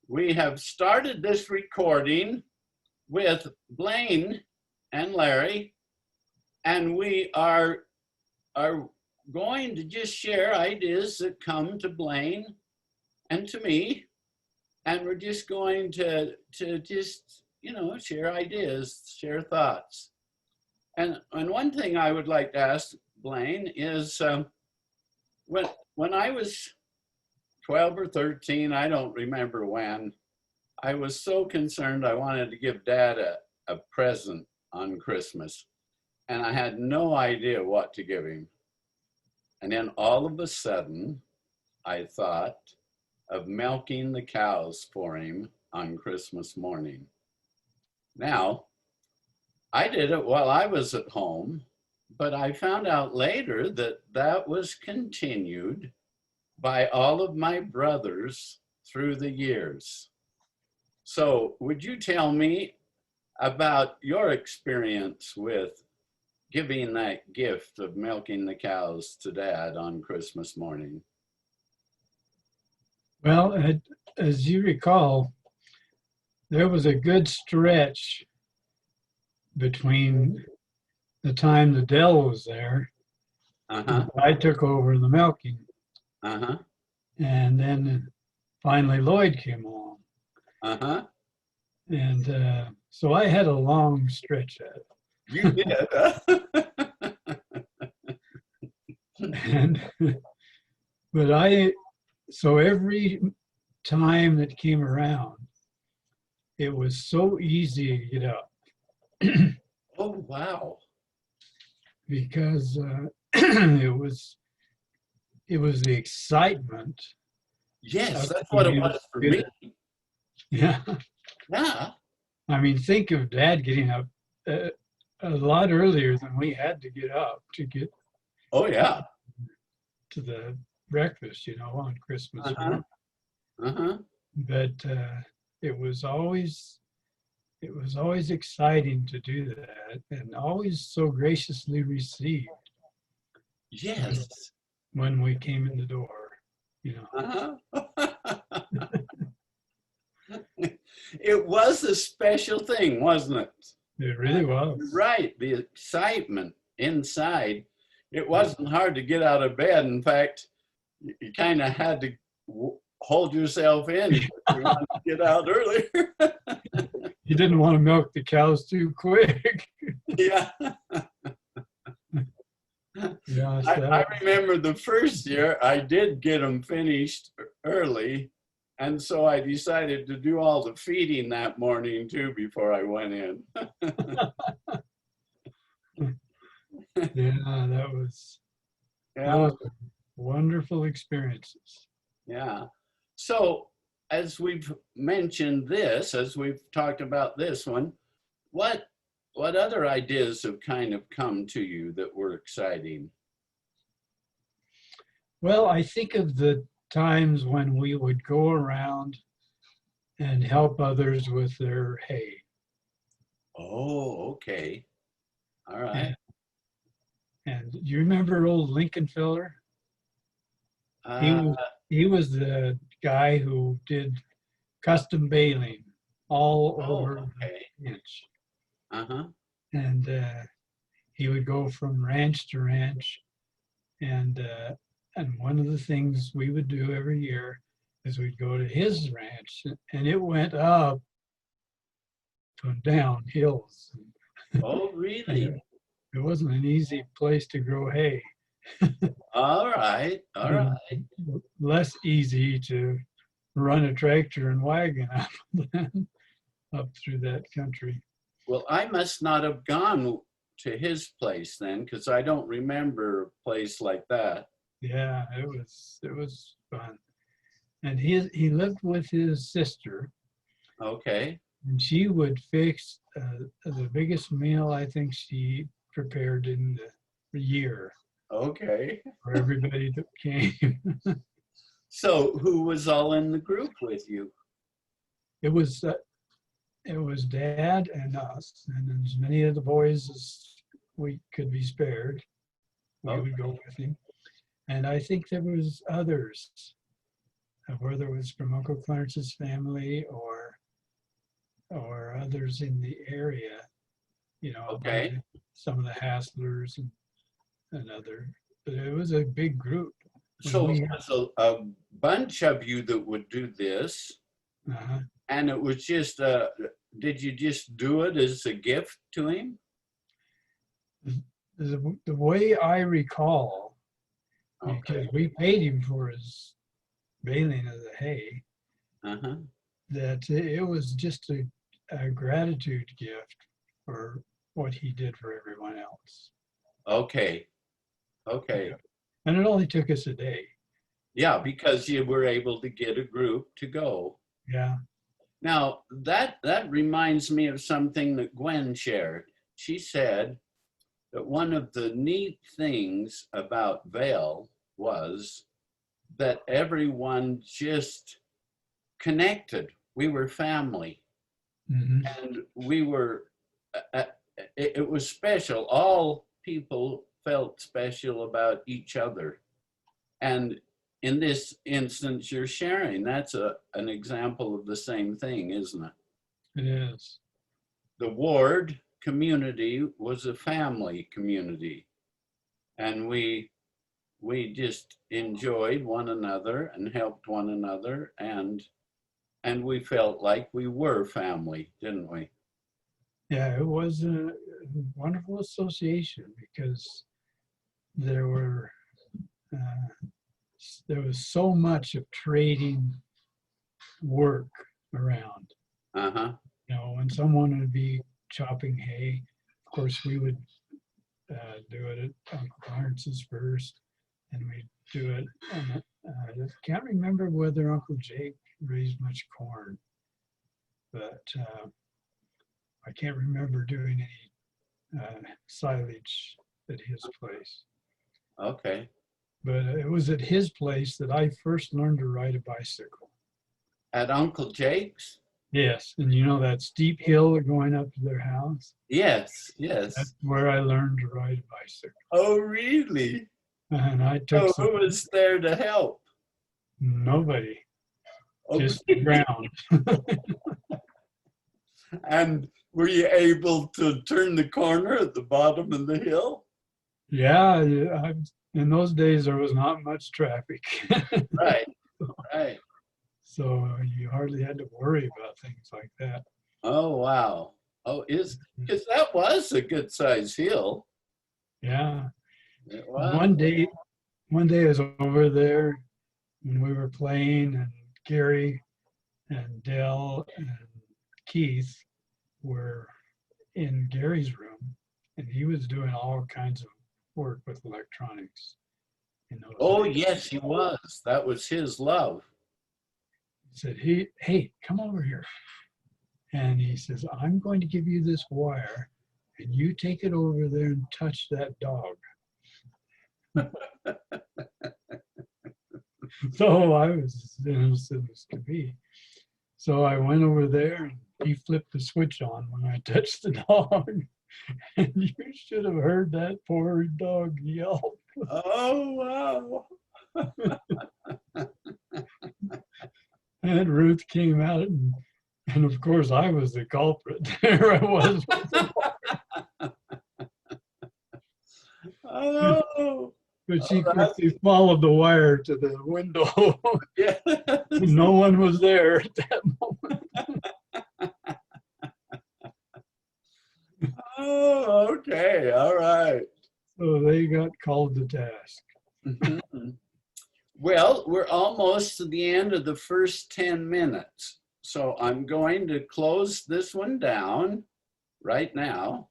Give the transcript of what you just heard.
we have started this recording with Blain and Larry, and we are going to just share ideas that come to Blain and to me, and we're just going to just, share ideas, share thoughts. And one thing I would like to ask Blain is, when I was 12 or 13, I don't remember when, I was so concerned I wanted to give Dad a present on Christmas, and I had no idea what to give him. And then all of a sudden, I thought of milking the cows for him on Christmas morning. Now, I did it while I was at home, but I found out later that that was continued by all of my brothers through the years. So would you tell me about your experience with giving that gift of milking the cows to Dad on Christmas morning? Well, as you recall, there was a good stretch between the time the Dell was there, and I took over the milking, and then finally Lloyd came along. And so I had a long stretch at it. You did. So every time that came around, it was so easy to get up. Oh, wow. Because it was the excitement. Yes, that's what it was for me. Yeah. Yeah. I mean, think of Dad getting up a lot earlier than we had to get up to get. Oh, yeah. To the breakfast, on Christmas morning. But it was always exciting to do that, and always so graciously received. Yes. When we came in the door, It was a special thing, wasn't it? It really was. Right, the excitement inside. It wasn't hard to get out of bed. In fact, you kind of had to hold yourself in if you wanted to get out earlier. You didn't want to milk the cows too quick. Yeah. Yeah, I remember the first year I did get them finished early, and so I decided to do all the feeding that morning too before I went in. Yeah, that was wonderful experiences. Yeah. So as we've mentioned this, as we've talked about this one, what other ideas have kind of come to you that were exciting? Well, I think of the times when we would go around and help others with their hay. Oh, okay. All right. And you remember old Lincoln Feller? He was the guy who did custom baling all over the ranch. And he would go from ranch to ranch, and one of the things we would do every year is we'd go to his ranch, and it went up and down hills. Oh, really? It wasn't an easy place to grow hay. All right. Less easy to run a tractor and wagon up than up through that country. Well, I must not have gone to his place then, because I don't remember a place like that. Yeah, it was fun. And he lived with his sister. Okay. And she would fix the biggest meal I think she prepared in the year. Okay. For everybody that came. So who was all in the group with you? It was Dad and us, and as many of the boys as we could be spared, we would go with him. And I think there was others. whether it was from Uncle Clarence's family or others in the area, you know, Okay. some of the Hasslers and other, but it was a big group. So it was a bunch of you that would do this, and it was just, did you just do it as a gift to him? The way I recall, because we paid him for his baling of the hay, that it was just a gratitude gift for what he did for everyone else. Okay. Okay. Yeah. And it only took us a day. Yeah, because you were able to get a group to go. Yeah. Now, that reminds me of something that Gwen shared. She said that one of the neat things about Vail was that everyone just connected. We were family. And we were, it was special. All people felt special about each other. And in this instance you're sharing, that's an example of the same thing, isn't it? It is. The ward community was a family community. And we just enjoyed one another and helped one another, and we felt like we were family, didn't we? Yeah, it was a wonderful association because there was so much of trading work around. You know, when someone would be chopping hay, of course we would do it at Uncle Clarence's first, and we'd do it on I can't remember whether Uncle Jake raised much corn, but I can't remember doing any silage at his place. Okay. But it was at his place that I first learned to ride a bicycle. At Uncle Jake's? Yes, and you know that steep hill going up to their house? Yes, yes. That's where I learned to ride a bicycle. Oh, really? And I took who was there to help? Nobody. Okay. Just the ground. And were you able to turn the corner at the bottom of the hill? Yeah, in those days there was not much traffic. Right, right. So you hardly had to worry about things like that. Oh, wow. Oh, because that was a good size hill. Yeah. One day I was over there and we were playing, and Gary and Dell and Keith were in Gary's room, and he was doing all kinds of work with electronics. Oh, yes, he was. That was his love. He said, hey, come over here. And he says, I'm going to give you this wire, and you take it over there and touch that dog. So I was as innocent as could be. So I went over there, and he flipped the switch on when I touched the dog. And you should have heard that poor dog yelp. Oh, wow. And Ruth came out, and of course I was the culprit. There I was. Oh. But she quickly followed the wire to the window. Yeah. No one was there at that moment. Oh, okay. All right. So they got called to task. Well, we're almost to the end of the first 10 minutes. So I'm going to close this one down right now.